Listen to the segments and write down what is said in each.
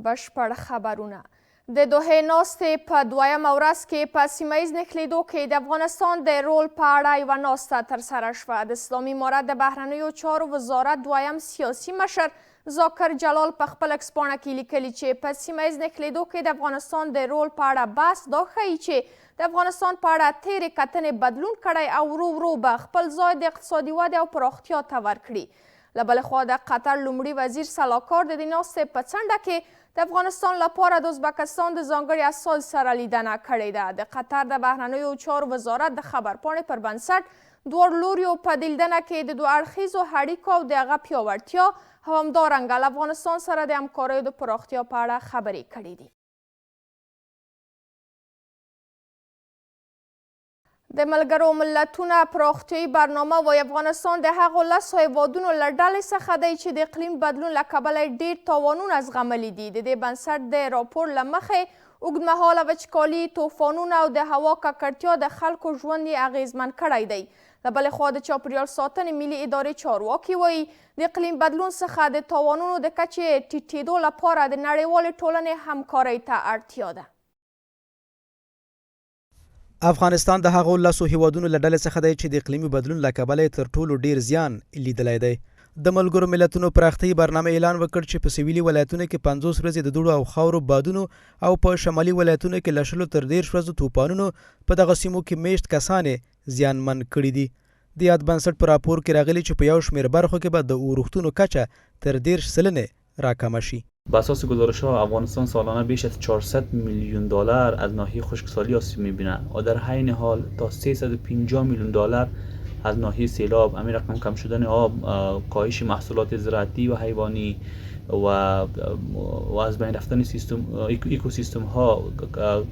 بشپړ خبرونه. د دوحې ناستې په دویمه ورځ کې په سیمه ییز نښلېدو کې د افغانستان د رول په اړه یوه ناسته ترسره شوه. د اسلامي امارت د بهرنیو چارو وزارت دویم سیاسي مشر ذاکر جلال په خپل اکسپاڼه کې لیکلي چې په سیمه ییز نښلېدو کې د افغانستان د رول په اړه بحث دا ښیي چې د افغانستان په اړه تېرې کتنې بدلون کړی او ورو ورو به خپل ځای د اقتصادي ودې او پراختیا ته ورکړي. له بلې خوا د قطر لومړي وزیر سلاکار د دې ناستې په څنډه کې د افغانستان لپاره د ازبکستان د ځانګړي استازي سره لیدنه کړې ده. د قطر د بهرنیو چارو وزارت د خبرپاڼې پر بنسټ دواړو لوریو په دې لیدنه کې د دوه اړخیزو اړیکو او د هغه پیاوړتیا او همدارنګه له افغانستان سره د همکاریو د پراختیا په اړه خبرې کړې دي. د ملګرو ملتونو پراختیایي برنامه وایي افغانستان د هغو 10 هیوادونو له ډلې څخه دی چې د اقلیم بدلون له کبله ډېر تاوانونه زغملي دي. د دې بنسټ د راپور له مخې اوږدمهاله وچکالي، طوفانونه او د هوا ککړتیا د خلکو ژوند یې اغیزمن کړی دی. له بلې خوا د چاپیریال ساتنې ملي ادارې چارواکي وایي د اقلیم بدلون څخه د تاوانونو د کچې ټیټېدو لپاره د نړیوالې ټولنې همکارۍ ته اړتیا ده. افغانستان د هغو 10 هیوادونو له ډلې څخه دی چې د اقلیمي بدلون له کبله تر ټولو ډیر زیان لیدلی دی. د ملګرو ملتونو پراختیایي برنامه اعلان وکړ چې په سویلي ولایتونو کې 50 ورځې د دوړو او خاورو بادونو او په شمالي ولایتونو کې له 10 تر 13 ورځو طوفانونو په دغه سیمو کې میشت کسان زیانمن کړي دي. د یاد بنسټ په راپور کې راغلي چې په یو شمېر برخو کې به د اورښتونو کچه تر 10% راکمه شي. بر اساس گزارش‌ها افغانستان سالانه بیش از 400 میلیون دلار از ناحیه خشکسالی آسیب می‌بیند و در حین حال تا 350 میلیون دلار از ناحیه سیلاب، همین رقم کم شدن آب، کاهش محصولات زراعتی و حیوانی و از بین رفتن اکوسیستم ها،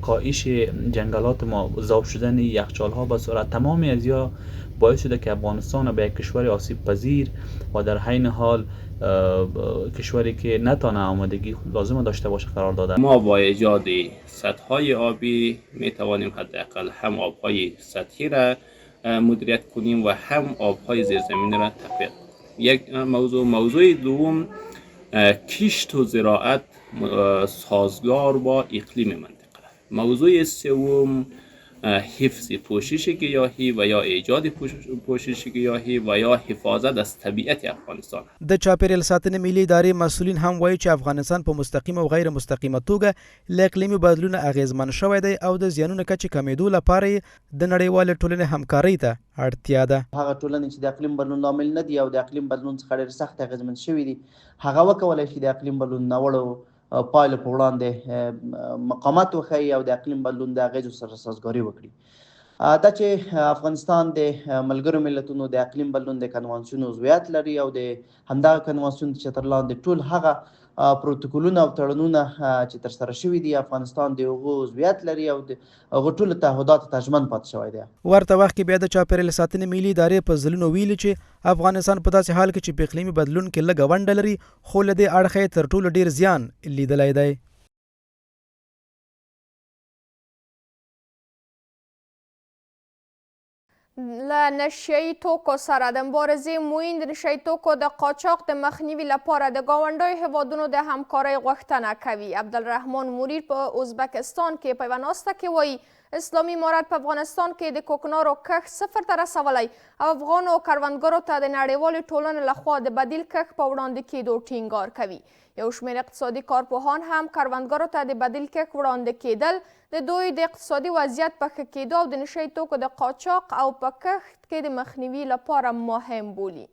کاهش جنگلات ما، ذوب شدن یخچال ها به سرعت، تمام ازیا باعث شده که افغانستان به یک کشور آسیب پذیر و در حین حال کشوری که نتانه آمادگی لازم داشته باشه قرار داده. ما با ایجاد سدهای آبی می توانیم حداقل هم آبهای سطحی را مدیریت کنیم و هم آبهای زیرزمینی را تقویت کنیم. یک موضوع دوم کشت و زراعت سازگار با اقلیم منطقه. موضوع سوم حفظ پوشش گیاهی و یا ایجاد پوشش گیاهی و یا حفاظت از طبیعت افغانستان. د چاپیریال ساتنې ملي ادارې مسؤلین هم وایي چې افغانستان په مستقیم او غیر مستقیمه توګه له اقلیمي بدلون اغیزمن شوی دی او د زیانونو کچې کمېدو لپاره د نړیوالې ټولنې همکارۍ ته اړتیا ده. هغه ټولنې چې د اقلیم بدلون لامل نه دي او د اقلیم بدلون څخه ډېر سخت اغیزمن شوي دي، هغه وکولای شي د اقلیم بدلون ناوړو پایلو په وړاندې مقاومت وښیي او د اقلیم بدلون د اغیزو سره سازګاري وکړي. دا چې افغانستان د ملګرو ملتونو د اقلیم بدلون د کنوانسیون عضویت لري او د همدغه کنوانسیون چتر لاندې ټول هغه پروتوکولونه او تړونونه چې ترسره شوي دي، افغانستان د هغو عضویت لري او د هغو ټولو تعهداتو ته ژمن پاتې شوی دی. ورته وخت کې بیا د چاپیریال ساتنې ملي ادارې په ځلونو ویلي چې افغانستان په داسې حال کې چې په اقلیمي بدلون کې لږه ونډه لري، خو له دې اړخه تر ټولو ډیر زیان لیدلی دی. له نشهیي توکو سره د مبارزې موین د نشهیي توکو د قاچاق د مخنیوي لپاره د ګاونډیو هیوادونو د همکارۍ غوښتنه کوي. عبدالرحمن موریر په ازبکستان کې په یوه ناسته کې وایي اسلامي امارت په افغانستان کې د کوکنارو کښت صفر ته رسولی او افغانو کروندګرو ته د نړیوالې ټولنې لخوا د بدیل کښت په وړاندې کېدو ټینګار کوي. یو شمېر اقتصادي کارپوهان هم کروندګرو ته د بدیل کښت وړاندې کېدل د دوی د اقتصادي وضعیت په ښه کېدو او د نشهیي توکو د قاچاق او په کښت کې د مخنیوي لپاره مهم بولي.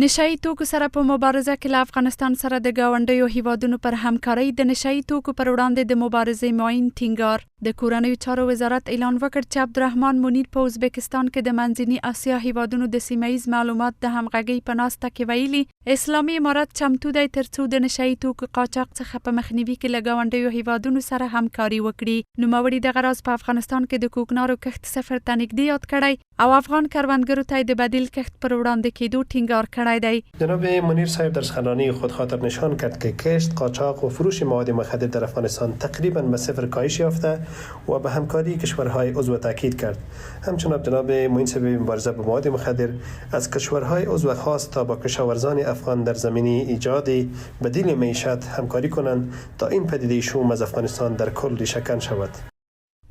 نشهیي توکو سره په مبارزه کې له افغانستان سره د ګاونډیو هیوادونو پر همکارۍ د نشهیي توکو پر وړاندې د مبارزې معین ټینګار. د کورنیو چارو وزارت اعلان وکړ چې عبدالرحمن منیر په ازبکستان کې د منځني اسیا هیوادونو د سیمه ییز معلومات د همغږۍ په ناسته کې ویلي اسلامي امارت چمتو دی ترڅو د نشهیي توکو قاچاق څخه په مخنیوي کې له ګاونډیو هیوادونو سره همکاري وکړي. نوموړي دغه راز په افغانستان کې د کوکنارو کښت صفر ته نږدې یاد کړی او افغان کروندګرو ته د بدیل کښت پر وړاندې کېدو ټینګار کړی دی. جناب منیر صاحب در سخنرانی خود خاطر نشان کرد که کشت، قاچاق و فروش مواد مخدر در افغانستان تقریبا به صفر کاهش یافته و به همکاری کشورهای عضو تاکید کرد. همچنین جناب معین صاحب مبارزه با مواد مخدر از کشورهای عضو خواست تا با کشاورزان افغان در زمینه ایجاد بدیل معیشت همکاری کنند تا این پدیده شوم از افغانستان در کل ریشه‌کن شود.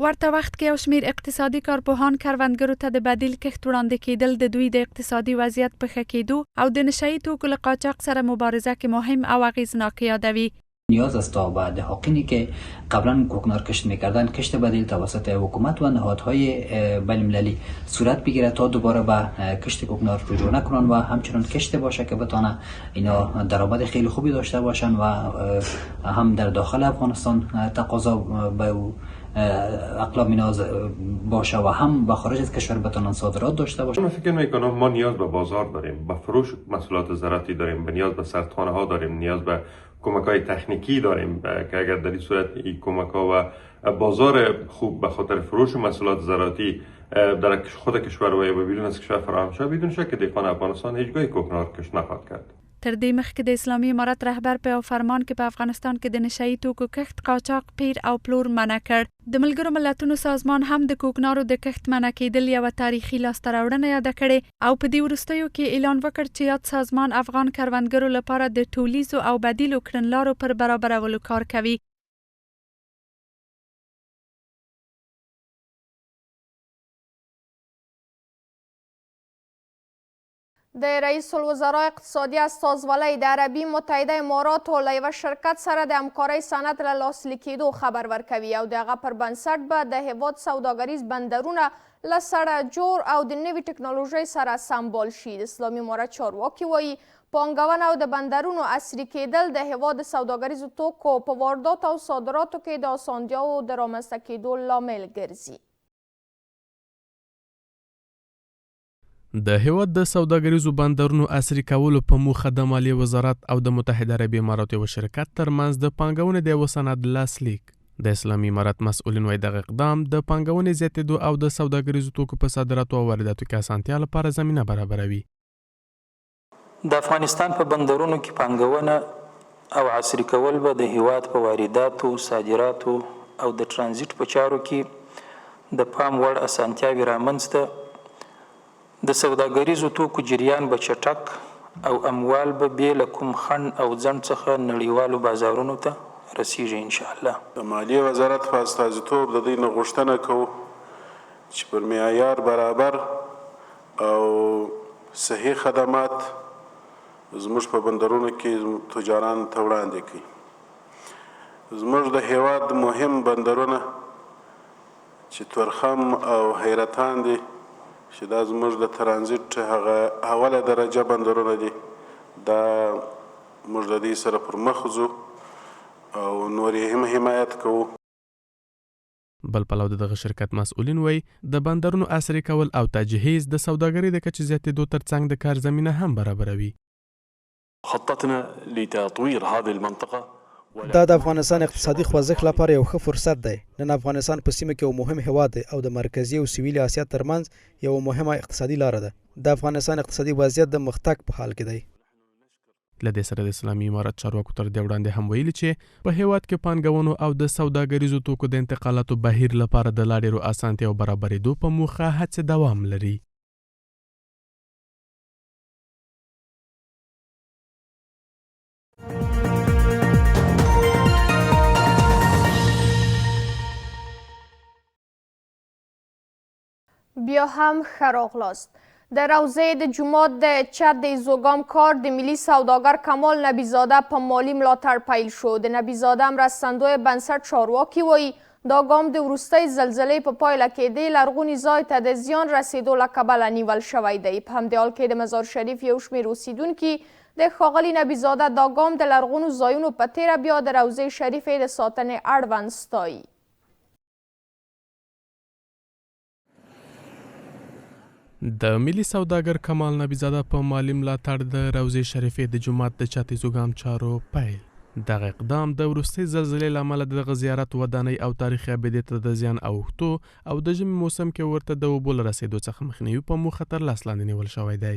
ورته وخت کې یو شمیر اقتصادي کارپوهان کروندګرو ته د بدیل کښت وړاندې کېدل د دوی د اقتصادي وضعیت په ښه کېدو او د نشهیي توکو له قاچاق سره مبارزه کې مهم او اغیزناک یادوي. نیاز است تا به دهاقینی که قبلا کوکنار کشت میکردن کشت بدیل توسط حکومت و نهادهای بین‌المللی صورت بگیره تا دوباره به کشت کوکنار رجوع نکنن و همچنان کشت باشه که بتونه اینا درآمد خیلی خوبی داشته باشن و هم در داخل افغانستان تقاضا به اقلام اینا باشه و هم به خارج از کشور بتونن صادرات داشته باشن. من فکر میکنم ما نیاز به بازار داریم، به فروش محصولات زراعتی داریم، به نیاز به سردخانه ها داریم، نیاز به کمک‌های تکنیکی داریم که اگر در این صورت این کمک‌ها و بازار خوب به خاطر فروش محصولات زراعتی در خود کشور و بیرون از کشور فراهم شود، بدون شک دهقان افغانستان هیچگاه کوکنار کشت نخواهد کرد. تر دې مخکې د اسلامي امارت رهبر په یو فرمان کې په افغانستان کې د نشهیي توکو کښت، قاچاق، پیر او پلور منع کړ. د ملګرو ملتونو سازمان هم د کوکنارو د کښت منع کېدل یوه تاریخي لاسته راوړنه یاده کړې او په دې وروستیو کې اعلان وکړ چې یاد سازمان افغان کروندګرو لپاره د ټولیزو او بدیلو کړنلارو پر برابرولو کار کوي. د رئیس الوزرا اقتصادي استازولۍ د عربي متحده اماراتو له یوه شرکت سره د همکارۍ سند له لاسلیک کېدو خبر ورکوي او د هغه پر بنسټ به د هیواد سوداګریز بندرونه له سره جوړ او د نوې ټکنالوژۍ سره سمبال شي. د اسلامي امارت چارواکي وایي پانګونه او د بندرونو عصري کېدل د هیواد د سوداګریزو توکو په وارداتو او صادراتو کې د اسانتیاوو د رامنځته کېدو لامل ګرځي. د هیواد د سوداګریزو بندرونو عصري کولو په موخه د مالیې وزارت او د متحده عربي اماراتو یو شرکت ترمنځ د پانګونې د یوه سند لاسلیک. د اسلامي امارت مسؤلین وایي دغه اقدام د پانګونې زیاتېدو او د سوداګریزو توکو په صادراتو او وارداتو کې اسانتیا لپاره زمینه برابروي. د افغانستان په بندرونو کې پانګونه او عصري کول به د هیواد په وارداتو، صادراتو او د ترانزیت په چارو کې د پام وړ اسانتیاوې رامنځته، د سوداګریزو توکو جریان به چټک او اموال به بې له کوم خنډ او ځنډ څخه نړیوالو بازارونو ته رسیږي انشاءالله. د مالیې وزارت په استازیتوب د دوی نه غوښتنه کوو چې پر معیار برابر او صحیح خدمات زموږ په بندرونو کې تجاران ته وړاندې کړي. زموږ د هیواد مهم بندرونه چې تورخم او حیرتان دي چې دا زموږ د ترانزیت هغه اوله درجه بندرونه دي، دا موږ د دې سره پر مخ ځو او نور یې هم حمایت کوو. بل پلو دغه شرکت مسؤلین وایي د بندرونو عصري کول او تجهیز د سوداګرۍ د کچې زیاتېدو ترڅنګ د کار زمینه هم برابروي. خطتنا لتطوير هذه المنطقه دا د افغانستان اقتصادي خوځښت لپاره یو ښه فرصت دی. نن افغانستان په سیمه کې یو مهم هیواد دی او د مرکزي او سویلي اسیا ترمنځ یو مهمه اقتصادي لاره ده. د افغانستان اقتصادي وضعیت د مخ تګ په حال کې دی. له دې سره د اسلامي امارت چارواکو تر دې وړاندې هم ویلي چې په هیواد کې پانګونو او د سوداګریزو توکو د انتقالاتو بهیر لپاره د لا ډېرو اسانتیاو برابرېدو په موخه هڅې دوام لري. بیا هم ښه راغلاست. د روضې د جومات د چت د ایزوګام کار د ملي سوداګر کمال نبیزاده په مالی ملاتړ پیل شو. د نبیزاده مرستندوی بنسټ چارواکي وایي دا ګام د وروستۍ زلزلې په پایله کې د لرغوني ځای ته د زیان رسیدو له کبله نیول شوی دی. په همدې حال کې د مزار شریف یو شمېر اوسیدونکي د ښاغلي نبیزاده دا ګام د لرغونو ځایونو په تیره بیا د روضې شریفې د ساتنې اړوند ستایي. د ملي سوداګر کمال نبیزاده په مالی ملاتړ د روضې شریفې د جومات د چت ایزوګام چارو پیل. دغه اقدام د وروستۍ زلزلې له امله د دغه زیارت ودانۍ او تاریخي ابدې ته د زیان اوښتو او د ژمي موسم کې ورته د اوبو له رسېدو څخه مخنیوي په موخه تر لاس لاندې نیول شوی دی.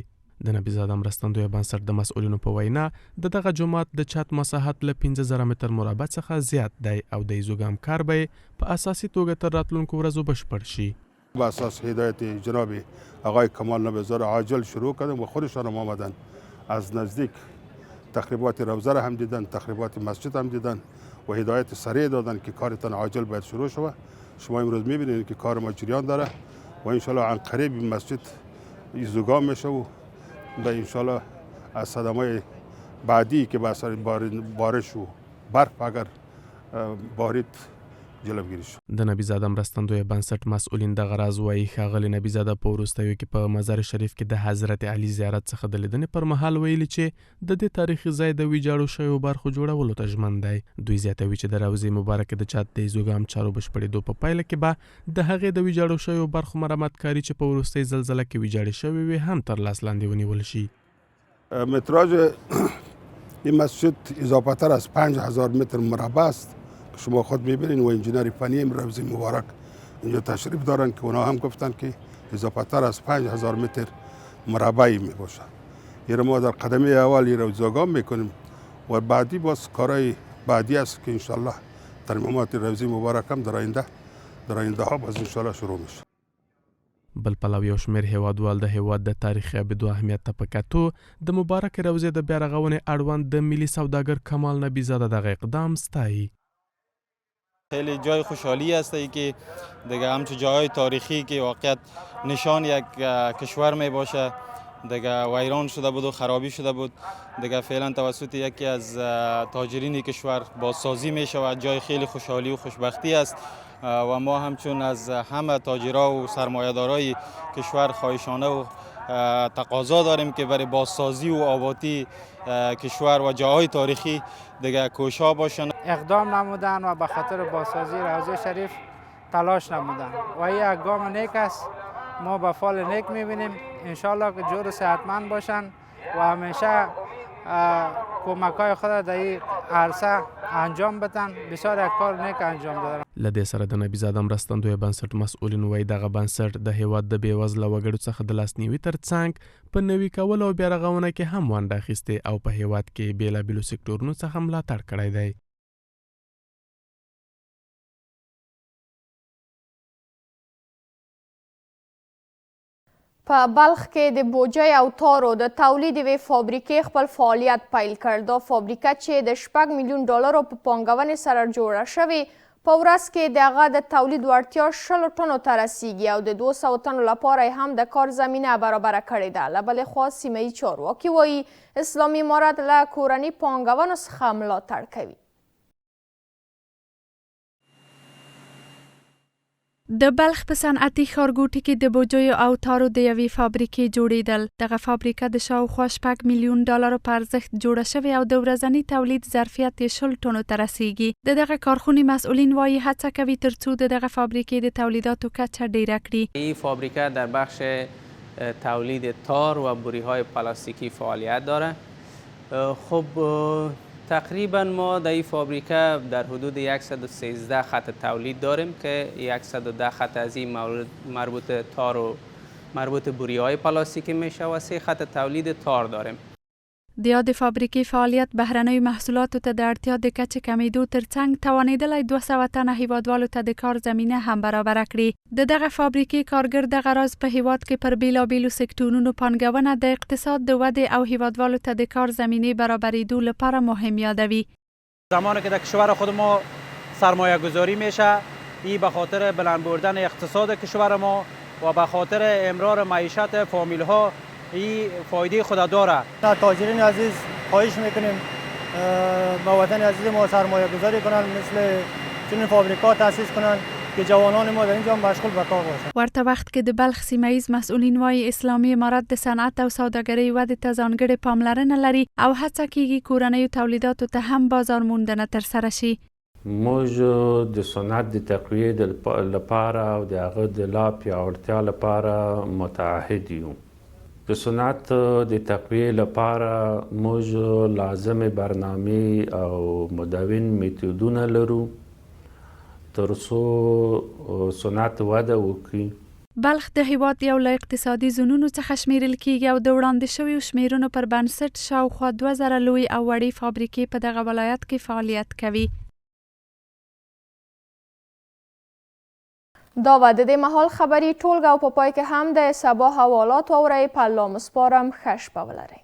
د نبیزاده مرستندویه بنسټ د مسؤلینو په وینا د دغه جومات د چت مساحت له 15000 متر مربع څخه زیات دی او د ایزوګام کار به په اساسي توګه تر راتلونکو ورځو بشپړ شي. با اساس هدایت جناب آقای کمال نبیزاده عاجل شروع کردم و خودشان هم آمدن از نزدیک تخریبات روزه را هم دیدن، تخریبات مسجد هم دیدن و هدایت سریع دادن که کارتان عاجل باید شروع شود. شما امروز میبینید که کار ما جریان داره و انشالله عن قریب مسجد ایزوگام میشه و انشالله از صدمه بعدی که به اثر بارش و برف اگر بارید جلوگیری شو. د نبیزاده مرستندویه بنسټ مسؤلین د غراز وایي ښاغلي نبیزاده په وروستیو کې په مزار شریف کې د حضرت علي زیارت څخه د لیدنې پر مهال ویلي چې د دې تاریخي ځای د ویجاړو شویو برخو جوړولو ته ژمن دی. دوی زیاتوي چې د روضې مبارکې د چت د ایزوګام چارو بشپړېدو په پایله کې به د هغې د ویجاړو شویو برخو مرمت کاري چې په وروستۍ زلزله کې ویجاړې شوې وي هم تر لاس لاندې ونیول شي. متراژ این مسجد اضافه تر از 5000 متر مربع است. شما خود میبینید و انجینر فنی روضه مبارک اینجا تشریف دارن که اونا هم گفتن که اضافه تر از 5000 متر مربعی میباشه. این ما در قدمی اول این روزگام میکنیم و بعدی باز کارهای بعدی است که انشالله ترمیمات روضه مبارک هم در آینده ها باز انشالله شروع میشه. بل پلو یو شمېر هیوادوال د هیواد د تاریخي ابدو اهمیت ته په کتو د مبارک روضې د بیا رغونې اړوند د ملي سوداګر کمال نبیزاده دغه اقدام ستایي. خیلی جای خوشحالی است که دیگه همچون جای تاریخی که واقعیت نشان یک کشور می باشه دیگه ویران شده بود و خرابی شده بود دیگه فعلا توسط یکی از تاجرین کشور بازسازی می شود. جای خیلی خوشحالی و خوشبختی است و ما همچون از همه تاجرها و سرمایه‌دارای کشور خواهشانه و تقاضا داریم که برای بازسازی و آبادی کشور و جاهای تاریخی دیگه کوشا باشن. اقدام نمودن و به خاطر بازسازی روضه شریف تلاش نمودن و این یک گام نیک است. ما به فال نیک میبینیم انشالله که جور و صحتمند باشن و همیشه کمک‌های خود در این عرصه انجام بدن. بسیار یک کار نیک انجام دادن. له دې سره د نبیزاده مرستندویه بنسټ مسؤلین وایي دغه بنسټ د هیواد د بېوزله وګړو څخه د لاسنیوي تر څنګ په نوي کولو او بیا رغونه کې هم ونډه اخیستې او په هیواد کې بېلابېلو سکتورونو څخه ملاتړ کړی دی. په بلخ کې د بوجۍ او تارو د تولید یوې فابریکې خپل فعالیت پیل کړ. دا فابریکه چې د 6 میلیون ډالرو په پانګونې سره جوړه شوې په ورځ کې د هغه د تولید وړتیا 20 ټنو ته رسیږي او د 200 ټنو لپاره هم د کار زمینه برابره کړې ده. له بلې خوا سیمه یي چارواکي وایي اسلامي امارت له کورني پانګونو څخه ملاتړ کوي. د بلخ په صنعتي ښارګوټي کې د بوجیو او تارو د یوې فابریکې جوړېدل. دغه فابریکه د شاوخوا 6 میلیون ډالرو په ارزښت جوړه شوې او د ورځني تولید ظرفیت یې 20 ټنو ته رسیږي. د دغه کارخونې مسئولین وایي هڅه کوي ترڅو د دغه فابریکې د تولیداتو کچه ډیره کړي. این فابریکه در بخش تولید تار و بوری‌های پلاستیکی فعالیت داره. خب تقریبا ما در این فابریکه در حدود 113 خط تولید داریم که 110 خط از این مربوط تار و مربوط بوری‌های پلاستیکی میشه و 3 خط تولید تار داریم. د یاد فابریکې فعالیت بهرنیو محصولاتو ته د اړتیا د کچې کمیدو ترڅنګ توانېدلی 200 تنه هیوادوالو ته د کار زمینه هم برابره کړي. د دغه فابریکې کارګر دغه راز په هیواد کې پر بیلابیلو سکتورونو پانګونه د اقتصاد د ودې او هیوادوالو ته د کار زمینه برابریدو لپاره مهم یادوي. زمانی که در کشور خود ما سرمایه گذاری میشه این به خاطر بلند بردن اقتصاد کشور ما و به خاطر امرار معیشت فامیل ها این فایده خود داره. تاجرین عزیز خواهش میکنیم به وطن عزیز ما سرمایه گذاری کنن، مثل چنین فابریکات تاسیس کنن که جوانان ما در اینجا مشغول به کار باشن. ورته وخت کې د بلخ سیمه‌ایز مسئولین وایي اسلامي امارت د صنعت او سوداګرۍ ودې ته ځانګړې پاملرنه لري او هڅه کیږي کورنیو تولیداتو ته هم بازار موندنه ترسره شي. موږ د صنعت د تقویې لپاره او د هغه د لا پیاوړتیا لپاره متعهد یو. د صنعت د تقویې لپاره موږ لازم برنامې او مدون میتودونه لرو ترڅو صنعت وده وکړي. بلخ د هیواد یو له اقتصادي زونونو څخه شمیرل کیږي او د وړاندې شویو شمیرونو پر بنسټ شاوخوا 2000 لوی او وړې فابریکې په دغه ولایت کې فعالیت کوي. دا و د دې مهال خبري ټولګه او په پای کې هم د سبا حوالات واورئ. په الله مو سپارم. ښه شپه ولرئ.